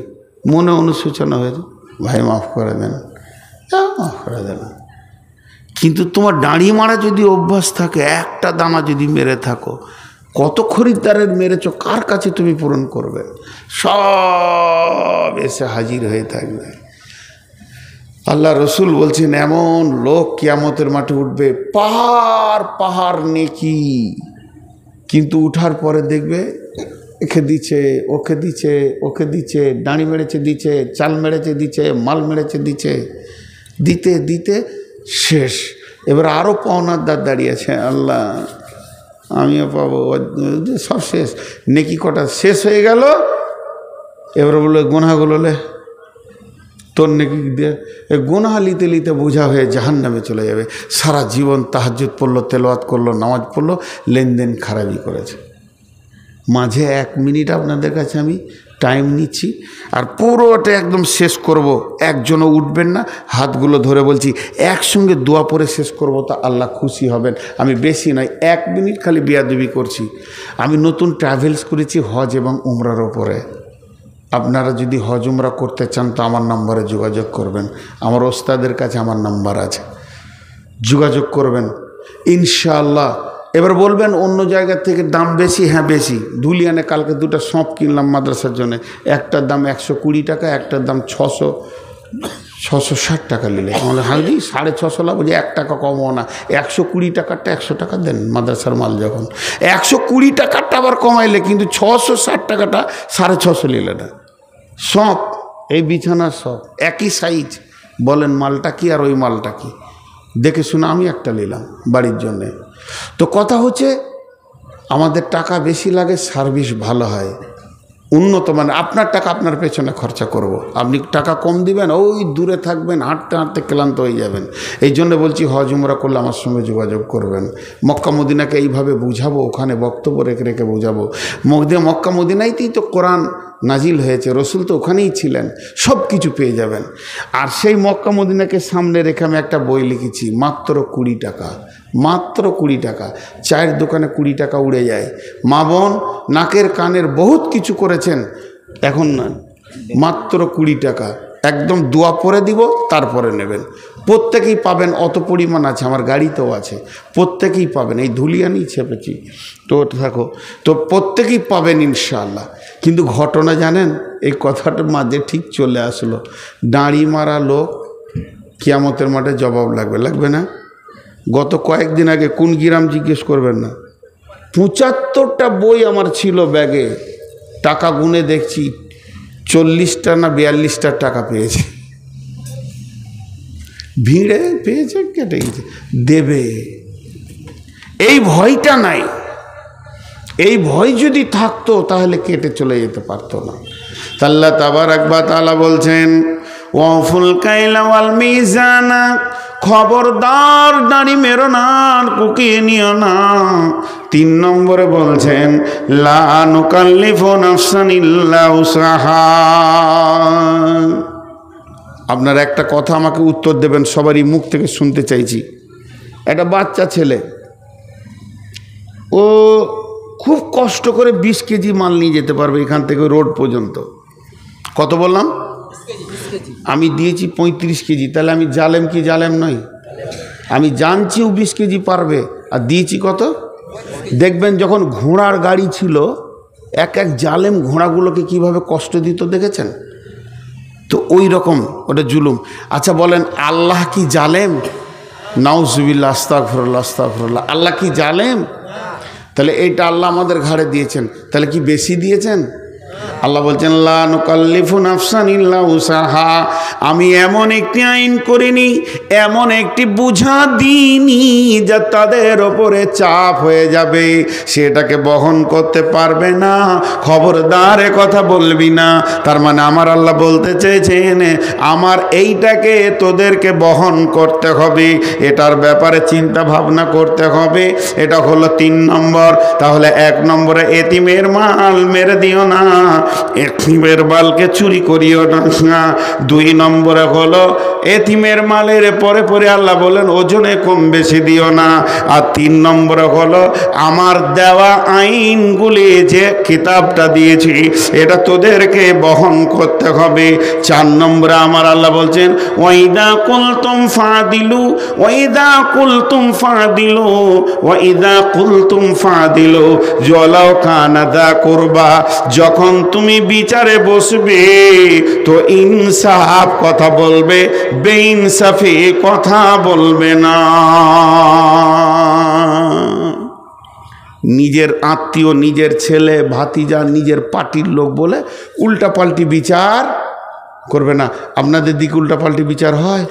মনে অনুশোচনা হয়েছে, ভাই মাফ করে দেন, মাফ করে দেন। কিন্তু তোমার দাঁড়ি মারা যদি অভ্যাস থাকে, একটা দানা যদি মেরে থাকো, কত খরিদ্দারের মেরেছ, কার কাছে তুমি পূরণ করবে? সব এসে হাজির হয়ে থাকবে। আল্লাহ রসুল বলছেন এমন লোক কিয়ামতের মাঠে উঠবে, পাহাড় পাহাড় নেকি, কিন্তু উঠার পরে দেখবে একে দিচ্ছে, ওকে দিচ্ছে, ওকে দিচ্ছে, দাঁড়ি মেরেছে দিচ্ছে, চাল মেরেছে দিচ্ছে, মাল মেরেছে দিচ্ছে, দিতে দিতে শেষ। এবার আরও পাওনার দাঁত দাঁড়িয়েছে, আল্লাহ আমিও পাবো, সব শেষ, নেকি কটা শেষ হয়ে গেল। এবার বললো গোনাগুলো লে, তোর নেকি দিয়ে গোনা লিতে লিতে বোঝা হয়ে জাহান্নামে চলে যাবে। সারা জীবন তাহাজ্জুদ পড়লো, তেলাওয়াত করলো, নামাজ পড়লো, লেনদেন খারাপই করেছে। মাঝে 1 মিনিট আপনাদের কাছে আমি টাইম নিচ্ছি, আর পুরোটা একদম শেষ করব। একজনও উঠবেন না, হাতগুলো ধরে বলছি একসঙ্গে দোয়া পরে শেষ করব, তা আল্লাহ খুশি হবেন। আমি বেশি নয়, 1 মিনিট খালি বিয়াদবি করছি। আমি নতুন ট্রাভেলস করেছি হজ এবং উমরার ওপরে। আপনারা যদি হজ উমরা করতে চান তো আমার নম্বরে যোগাযোগ করবেন, আমার ওস্তাদের কাছে আমার নাম্বার আছে, যোগাযোগ করবেন ইনশাআল্লাহ। এবার বলবেন অন্য জায়গা থেকে দাম বেশি, হ্যাঁ বেশি। ধুলিয়ানে কালকে 2টা সঁপ কিনলাম মাদ্রাসার জন্য, একটার দাম 120 টাকা, একটার দাম 660 টাকা নিলে। আমাদের হাজি 650 লাভ, যে 1 টাকা কমও না। 120 টাকারটা 100 টাকা দেন মাদ্রাসার মাল, যখন 120 টাকারটা আবার কমাইলে, কিন্তু 660 টাকাটা 650 নিলে না। সঁপ, এই বিছানার সঁপ একই সাইজ, বলেন মালটা কি আর ওই মালটা কি? দেখে শুনে আমি একটা নিলাম বাড়ির জন্যে। তো কথা হচ্ছে আমাদের টাকা বেশি লাগে, সার্ভিস ভালো হয়। উন্নত মানে আপনার টাকা আপনার পেছনে খরচা করব। আপনি টাকা কম দিবেন, ওই দূরে থাকবেন, হাঁটতে হাঁটতে ক্লান্ত হয়ে যাবেন। এই জন্য বলছি হজ উমরা করলে আমার সঙ্গে যোগাযোগ করবেন। মক্কা মদিনাকে এইভাবে বুঝাবো, ওখানে বক্তব্য রেখে রেখে বুঝাবো। মক্কা মদিনাইতেই তো কোরআন নাজিল হয়েছে, রসুল তো ওখানেই ছিলেন, সব কিছু পেয়ে যাবেন। আর সেই মক্কা মদিনাকে সামনে রেখে আমি একটা বই লিখেছি, মাত্র 20 টাকা, মাত্র 20 টাকা। চায়ের দোকানে 20 টাকা উড়ে যায়। মা বোন নাকের কানের বহুত কিছু করেছেন, এখন না, মাত্র 20 টাকা। একদম দোয়া পরে দিব, তারপরে নেবেন। প্রত্যেকেই পাবেন, অত পরিমাণ আছে, আমার গাড়িতেও আছে, প্রত্যেকেই পাবেন। এই ধুলিয়ানি ছেপেছি তো থাকো, তো প্রত্যেকেই পাবেন ইনশাআল্লাহ। কিন্তু ঘটনা জানেন, এই কথাটার মাঝে ঠিক চলে আসলো, দাঁড়ি মারা লোক কিয়ামতের মাঠে জবাব লাগবে না? গত কয়েকদিন আগে কোন গ্রাম জিজ্ঞেস করবেন না, 75টা বই আমার ছিল ব্যাগে, টাকা গুনে দেখছি 40টা না 42টা টাকা পেয়েছে। ভিড়ে পেয়েছে, কেটে গেছে, দেবে। এই ভয়টা নাই। এই ভয় যদি থাকতো তাহলে কেটে চলে যেতে পারতো না। আল্লাহ তাবারাক ওয়া তাআলা বলছেন, ওয়াফুল কাইলা ওয়াল মিজানা, খবরদার দাড়ি মেরো না, কুকিয়ে নিও না। 3 নম্বরে বলছেন, লা নুকাল্লিফু নাফসান ইল্লা উসাহা। আপনার একটা কথা আমাকে উত্তর দেবেন, সবারই মুখ থেকে শুনতে চাইছি। একটা বাচ্চা ছেলে, ও খুব কষ্ট করে 20 কেজি মাল নিয়ে যেতে পারবে এখান থেকে রোড পর্যন্ত। কত বললাম? আমি দিয়েছি 35 কেজি, তাহলে আমি জালেম কি জালেম নই? আমি জানছি ও 20 কেজি পারবে, আর দিয়েছি কত? দেখবেন যখন ঘোড়ার গাড়ি ছিল, এক এক জালেম ঘোড়াগুলোকে কিভাবে কষ্ট দিত দেখেছেন তো? ওই রকম ওটা জুলুম। আচ্ছা বলেন, আল্লাহ কি জালেম? নাউজুবিল্লাহ, আস্তাগফিরুল্লাহ, আস্তাগফিরুল্লাহ। আল্লাহ কি জালেম? তাহলে এইটা আল্লাহ আমাদের ঘাড়ে দিয়েছেন, তাহলে কি বেশি দিয়েছেন? আল্লাহ বলছেন, লা নুকাল্লিফু নাফসান ইল্লা উসাহা। আমি এমন একটি আইন করিনি, এমন একটি বুঝা দিইনি যা তাদের ওপরে চাপ হয়ে যাবে, সেটাকে বহন করতে পারবে না। খবরদার কথা বলবি না। তার মানে আমার আল্লাহ বলতে চেয়েছেন, আমার এইটাকে তোদেরকে বহন করতে হবে, এটার ব্যাপারে চিন্তা ভাবনা করতে হবে। এটা হলো 3 নম্বর। তাহলে 1 নম্বরে এতিমের মাল মেরে দিও না, এতিমের মালকে চুরি করিও না। 2 নম্বরে হলো এতিমের মালের পরে পরে আল্লাহ বলেন ওজনে কম বেশি দিও না। আর 3 নম্বরে হলো আমার দেওয়া আইনগুলি, যে কিতাবটা দিয়েছি, এটা তোদেরকে বহন করতে হবে। 4 নম্বরে আমার আল্লাহ বলছেন, ওয়াইদা কুলতুম ফাদিলু, ওয়াইদা কুলতুম ফাদিলু, ওয়াইদা কুলতুম ফাদিলু ওয়ালাউ কানা দা কুরবা। যখন তুমি বিচারে বসবে তো ইনসাফ কথা বলবে, বেইনসাফি কথা বলবে না। নিজের আত্মীয়, নিজের ছেলে, ভাতিজা, নিজের পার্টির লোক বলে উল্টাপাল্টি বিচার করবে না। আপনাদের দিকে উল্টাপাল্টি বিচার হয়?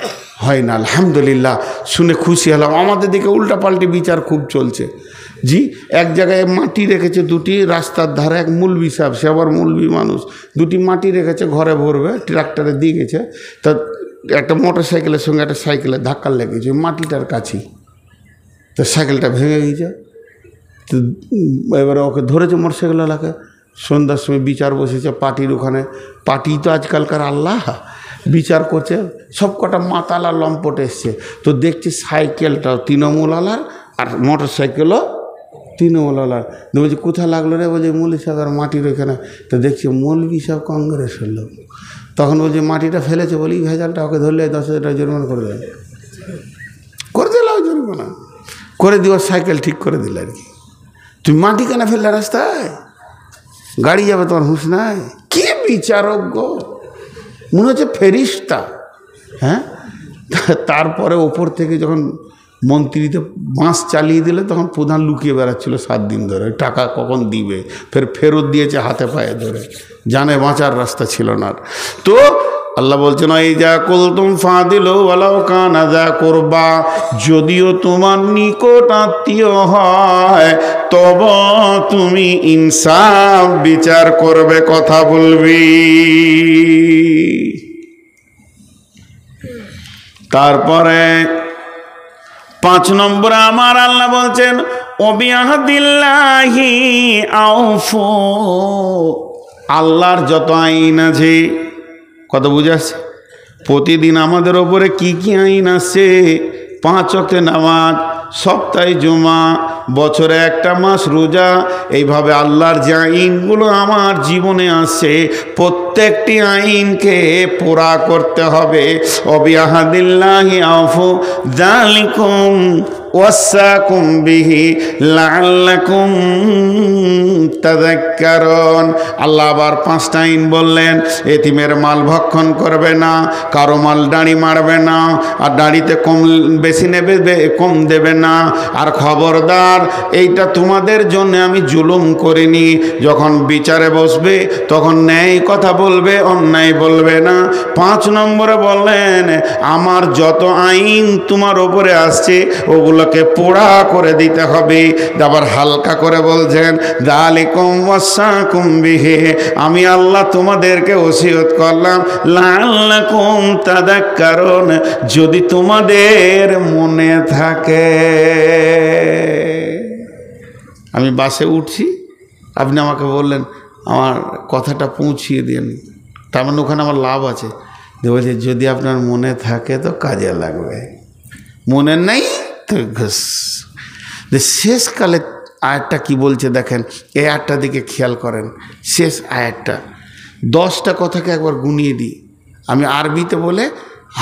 হয় না, আলহামদুলিল্লাহ, শুনে খুশি হলাম। আমাদের দিকে উল্টাপাল্টি বিচার খুব চলছে। জি, এক জায়গায় মাটি রেখেছে 2টি রাস্তার ধারে, এক মুলবি সাহেব, সে আবার মুলবি মানুষ, 2টি মাটি রেখেছে, ঘরে ভরবে, ট্রাক্টরে দিয়ে গেছে। তা একটা মোটর সাইকেলের সঙ্গে একটা সাইকেলের ধাক্কা লেগেছে মাটিটার কাছেই, তো সাইকেলটা ভেঙে গেছে। তো এবারে ওকে ধরেছে মোটরসাইকেলওয়ালাকে। সন্ধ্যার সময় বিচার বসেছে পার্টির ওখানে। পার্টি তো আজকালকার আল্লাহ, বিচার করছে। সব কটা মাতালা লম্পট এসছে, তো দেখছি সাইকেলটাও তৃণমূলওয়ালার আর মোটর সাইকেলও তৃণমূলওয়ালার। বলছি কোথায় লাগলো রে? বলছে মৌলভী সাহেব আর মাটির ওইখানে। তো দেখছি মৌলভী সাহেব কংগ্রেসের লোক। তখন বলছে মাটিটা ফেলেছে, বলি ভেজালটা, ওকে ধরলে 10,000 টাকা জরিমানা করে দেয়। করে দিল জরিমানা, করে দিও, সাইকেল ঠিক করে দিল আর কি। তুমি মাটি কেন ফেললে রাস্তায়? গাড়ি যাবে, তোমার হুঁশ নাই? কি বিচারক গো, মনে হচ্ছে ফেরিস্তা। হ্যাঁ, তারপরে ওপর থেকে যখন মন্ত্রীতে বাঁশ চালিয়ে দিলে, তখন প্রধান লুকিয়ে বেড়াচ্ছিল 7 দিন ধরে, টাকা কখন দিবে। ফেরত দিয়েছে হাতে পায়ে ধরে, জানে বাঁচার রাস্তা ছিল না। তো আল্লাহ বলছেন, এই যা কুলতুম ফাদিলু ওয়ালাউ কানা যা কুরবা, যদিও তোমার নিকট আত্মীয় হয়, তব তুমি ইনসাফ বিচার করবে, কথা বলবি। তারপরে 5 নম্বরে আমার আল্লাহ বলছেন ওবিয়াহদিল্লাহি আউফু, আল্লাহর যত আইন আছে, কত বুঝাচ্ছে প্রতিদিন আমাদের ওপরে কি কি আইন আছে, 5 ওয়াক্ত নামাজ, সপ্তাহে জুমা, বছরে 1টা মাস রোজা, এইভাবে আল্লাহর যে আইনগুলো আমার জীবনে আসছে প্রত্যেকটি আইনকে পুরা করতে হবে। ওবিয়াহদিল্লাহি আউফু যালিকুম ওয়াসাকুম বিহি লাআল্লাকুম তাযাক্কারুন। আল্লাহ আবার 5টা আইন বললেন, এতিমের মাল ভক্ষণ করবে না, কারো মাল দাড়ি মারবে না, আর দাড়িতে কম বেশি নেবে, কম দেবে না, আর খবরদার এইটা তোমাদের জন্য আমি জুলুম করিনি, যখন বিচারে বসবে তখন ন্যায় কথা বলবে, অন্যায় বলবে না। 5 নম্বরে বললেন আমার যত আইন তোমার ওপরে আসছে ওগুলোকে পোড়া করে দিতে হবে। আবার হালকা করে বলছেন যালিকুম ওয়াসাকুম বিহি, আমি আল্লাহ তোমাদেরকে ওসিয়ত করলাম লাআল্লাকুম তাযাক্কারুন, যদি তোমাদের মনে থাকে। আমি বাসে উঠছি, আপনি আমাকে বললেন আমার কথাটা পৌঁছিয়ে দিন, তার মানে ওখানে আমার লাভ আছে। বলছে যদি আপনার মনে থাকে তো কাজে লাগবে, মনে নেই তো ঘুষ। শেষকালে আয়াতটা কি বলছে দেখেন, এই আয়াতটা দিকে খেয়াল করেন। শেষ আয়াতটা 10টা কথাকে একবার গুনিয়ে দিই, আমি আরবিতে বলে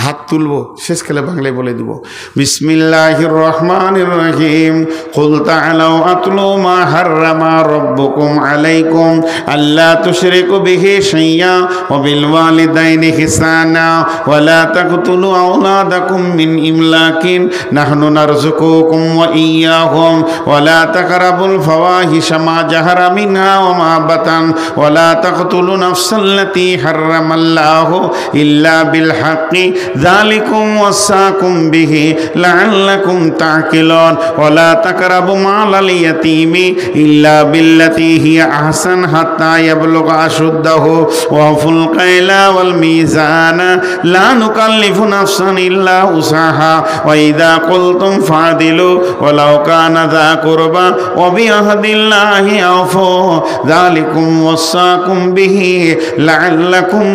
হাত তুলবো, শেষকালে বাংলায় বলে দিব। বিসমিল্লাহির রহমানির রহিম, কুল তাআলাউ আতলু মা হাররামা রাব্বুকুম আলাইকুম আল্লা তুশরিকু বিহি শাইয়্যা ওয়া বিল ওয়ালিদাইনি ইহসানা ওয়া লা তাকতুলু আওলাদাকুম মিন ইমলাকিন নাহনু নারযুকুকুম ওয়া ইয়্যাহুম ওয়া লা তাকরাবুল ফাওয়াহিশা মা জাহারা মিনহা ওয়া মা বাতান ওয়া লা তাকতুলু নাফসাল্লাতী হাররামাল্লাহু ইল্লা বিল হাক্কি যালিকুম ওয়াসাকুম বিহি লাআল্লাকুম তাকিলুন ওয়া লা তাকরাবু মালাল ইয়াতীমি ইল্লা বিল্লাতী হিয়া আহসান হাত্তা ইয়াবলুগা আশুদ্দাহু ওয়া ফুল কাইলা ওয়াল মিজানা লা নুকাল্লিফু নাফসান ইল্লা উসাহা ওয়া ইযা কুলতুম ফাদিলু ওয়ালাউ কানা যা কুরবা ওয়া বিআহদিল্লাহি আউফু যালিকুম ওয়াসাকুম বিহি লাআল্লাকুম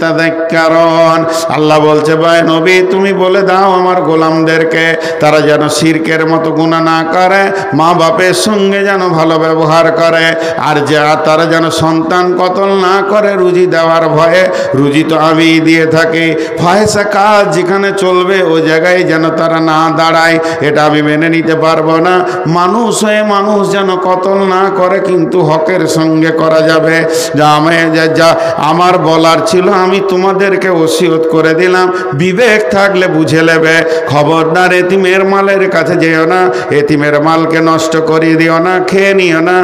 তাযাক্কারুন। আল্লাহ বলছে ভাই নবী তুমি বলে দাও আমার গোলামদেরকে তারা যেন শিরকের মতো গুনাহ না করে, মা বাপের সঙ্গে যেন ভালো ব্যবহার করে, আর যা তারা যেন সন্তান কতল না করে রুজি দেওয়ার ভয়ে, রুজি তো আমি দিয়ে থাকি, ফাহেসা কাজ যেখানে চলবে ওই জায়গায় যেন তারা না দাঁড়ায়, এটা আমি মেনে নিতে পারবো না। মানুষ হয়ে মানুষ যেন কতল না করে, কিন্তু হকের সঙ্গে করা যাবে। যা আমার বলার ছিল আমি তোমাদেরকে ওসিয়ত করে দিলাম, বিবেক থাকলে বুঝে নেবে। খবরদার এতিমের মালের কাছে যেও না, এতিমের মালকে নষ্ট করিয়ে দিও না, খেয়ে নিও না,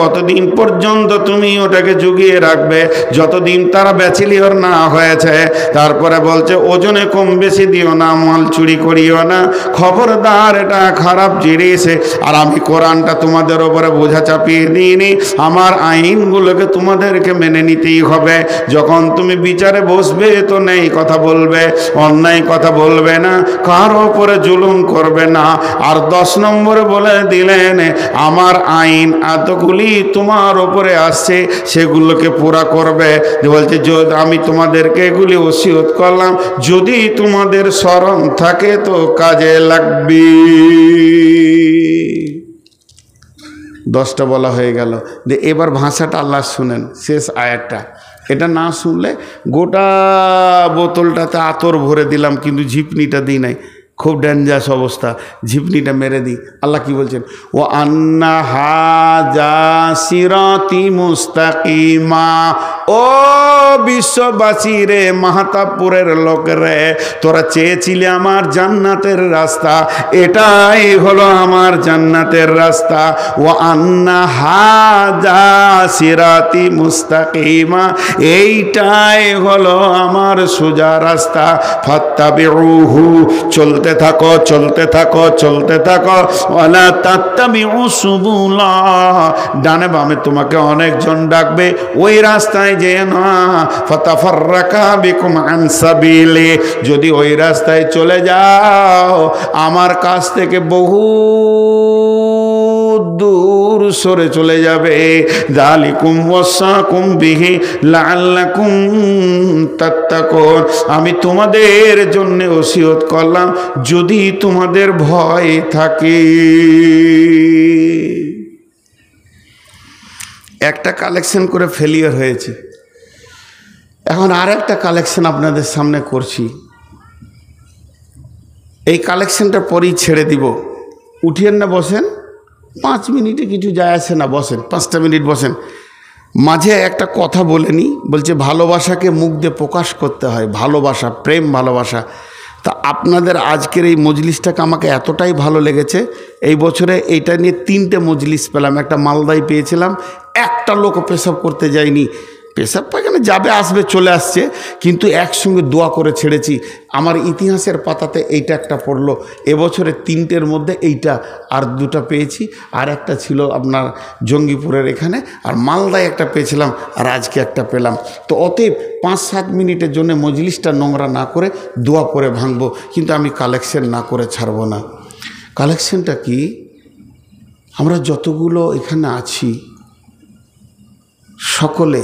অতদিন পর্যন্ত তুমি ওটাকে জুগিয়ে রাখবে যতদিন তারা ব্যাচিলিয়র না হয়েছে। তারপরে বলছে ওজনে কম বেশি দিও না, মাল চুরি করিও না, খবরদার এটা খারাপ জিনিস। আর আমি কোরআনটা তোমাদের ওপরে বোঝা চাপিয়ে দিইনি, আমার আইনগুলোকে তোমাদেরকে মেনে নিতেই হবে। যখন তুমি বিচারে বসবে তো নেই কথা বলবে, অন্যায় কথা বলবে না, কার ওপরে জুলুম করবে না। আর 10 নম্বরে বলে দিলেন আমার আইন এতগুলি তোমার ওপরে আসছে সেগুলোকে পুরা করবে। বলছে আমি তোমাদেরকে এগুলি ওসিয়ত করলাম, যদি তোমাদের স্মরণ থাকে তো কাজে লাগবে। 10টা বলা হয়ে গেল। এবার ভাষাটা আল্লাহ শুনেন, শেষ আয়াতটা। এটা না শুনলে গোটা বোতলটাতে আতর ভরে দিলাম কিন্তু ঝিপনিটা দিই নাই, খুব ডেঞ্জারাস অবস্থা, ঝিপনিটা মেরে দিই। আল্লাহ কি বলছেন, ও আন্না হাজা সিরাতি মুস্তাকিমা ও বিশ্ববাসী রে, মাহাতাবপুরের লোক রে, তোরা চেয়েছিলে আমার জান্নাতের রাস্তা, এটাই হলো আমার জান্নাতের রাস্তা। ওয়া আন্না হাযা সিরাতি মুস্তাকিমা, এইটাই হলো আমার সোজা রাস্তা। ফাত্তাবিউহু, চলতে থাকো চলতে থাকো চলতে থাকো। ওয়ালা তাত্তাবিউ সুবুলা, ডানে বামে তোমাকে অনেকজন ডাকবে, ওই রাস্তায় যেও না। ফাতাফাররাকা বিকুম আন সাবিলি, যদি ওই রাস্তায় চলে যাও আমার কাছ থেকে বহু দূর সরে চলে যাবে। যালিকুম ওয়াসাকুম বিহি লাআল্লাকুম তাত্তাকুন, আমি তোমাদের জন্য ওসিয়ত করলাম যদি তোমাদের ভয় থাকে। একটা কালেকশন করে ফেলিয়ার হয়েছে, এখন আর একটা কালেকশন আপনাদের সামনে করছি। এই কালেকশনটা পরেই ছেড়ে দিব, উঠিয়েন না, বসেন। 5 মিনিটে কিছু যায় আসে না, বসেন 5টা মিনিট বসেন। মাঝে একটা কথা বলে নি, বলছে ভালোবাসাকে মুখ দিয়ে প্রকাশ করতে হয়, ভালোবাসা, প্রেম ভালোবাসা। তা আপনাদের আজকের এই মজলিসটাকে আমাকে এতটাই ভালো লেগেছে, এই বছরে এইটা নিয়ে 3টে মজলিস পেলাম। একটা মালদায় পেয়েছিলাম, একটা লোক পেশাব করতে যায়নি, পেশাব পায়খানা যাবে আসবে চলে আসছে, কিন্তু একসঙ্গে দোয়া করে ছেড়েছি। আমার ইতিহাসের পাতাতে এইটা একটা পড়লো। এবছরে 3টের মধ্যে এইটা, আর 2টা পেয়েছি, আর একটা ছিল আপনার জঙ্গিপুরের এখানে, আর মালদায় একটা পেয়েছিলাম, আর আজকে একটা পেলাম। তো অতএব 5-7 মিনিটের জন্য মজলিসটা নোংরা না করে দোয়া করে ভাঙবো, কিন্তু আমি কালেকশন না করে ছাড়বো না। কালেকশনটা কি, আমরা যতগুলো এখানে আছি সকলে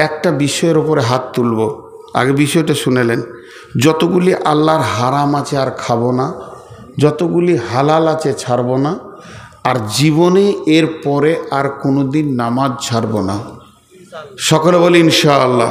একটা বিষয়ের ওপরে হাত তুলব। আগে বিষয়টা শুনেলেন, যতগুলি আল্লাহর হারাম আছে আর খাবো না, যতগুলি হালাল আছে ছাড়বো না, আর জীবনে এর পরে আর কোনো দিন নামাজ ছাড়বো না। সকলে বলি ইনশাআল্লাহ।